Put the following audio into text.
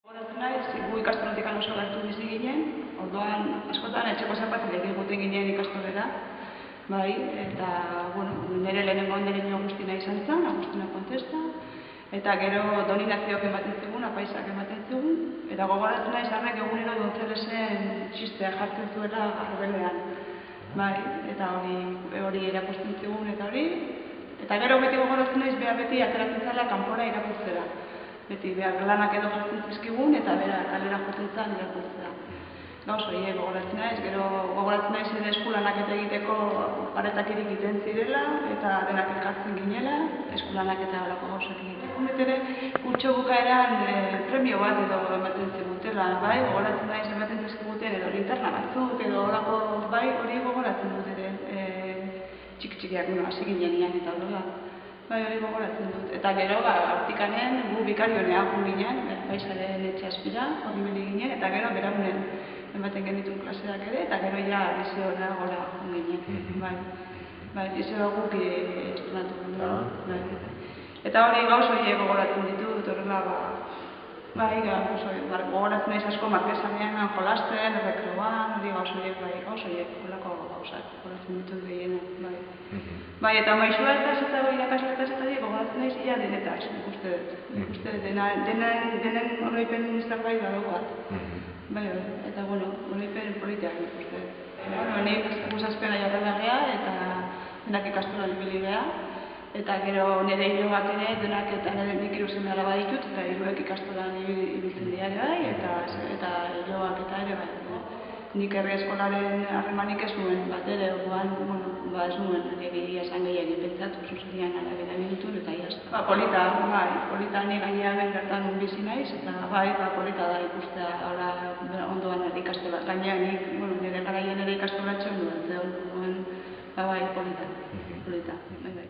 Goratzen naiz, gu ikastolatik oso gertu bizi ginen, orduan askotan etxeko zapatilekin joaten ginen ikastolera, bai, eta, bueno, nire lehenengo ondorengo Agustina izan zen, Agustina Kontesta, eta gero Doninazioak ematen zigun, apaisak ematen zigun, eta gogoratzen naiz arrek egunero Gonzalesen txistea jartzen zuela arbelean, bai, eta hori erakusten zigun eta hori, eta gero beti gogoratzen naiz beha beti ateratzen zela kanpora irakurtzera. Beti behar lanak edo jartzen zizkigun eta bera kalera jotzen zen irakurtzea. Gauz horiek gogoratzen naiz, gero gogoratzen naiz ere eskulanak eta egiteko paretak egiten zirela eta denak elkartzen ginela, eskulanak eta horako gauzak egiteko. Ere, kurtso bukaeran premio bat edo ematen zigutela, bai, gogoratzen naiz ematen zizkiguten edo linterna batzuk edo horako, bai, hori gogoratzen dut ere, txik-txikiak, hasi ginean eta horrela. Bai, hori gogoratzen dut. Eta gero, hortikanen, gu bikarionea gu ginen, paisaren etxaspira, hori bili ginen, eta gero beraunen ematen genitun klaseak ere, eta gero ja liseora gora ginen. Bai, liseoa guk estrenatu ginen. Eta hori gauz horiek gogoratzen ditut, horrela, bai, gogoratzen naiz asko markesanean jolasten, errekroan, hori gauz horiek, bai, gauz horiek, holako gauzak gogoratzen ditut gehienak, bai. Bai, eta maisuetaz eta irakasletaz eta gogoratzen naiz ia denetaz, nik uste dut. Denen oroipen zerbait badaukat. Bai, eta, bueno, oroipen politeak nik uste dut. Nik guzazpena jarrela gea eta denak ikastolan ibili gea. Eta gero nire hilobak ere, denak eta nik 3 seme alaba ditut, eta 3 ikastolan ibiltzen dira bai, eta hilobak eta ere bai. Nik herri eskolaren harremanik ez nuen bat ere, orduan, ez nuen egia esan gehiagin pentsatu, zuzerian arabera binitun, eta iazta. Polita nik gainea bertan bizi naiz, eta bai, polita da ikustea, ondoan ere ikastola. Gainea nik, nire garaien ere ikastola txon duen, bai, polita, bai.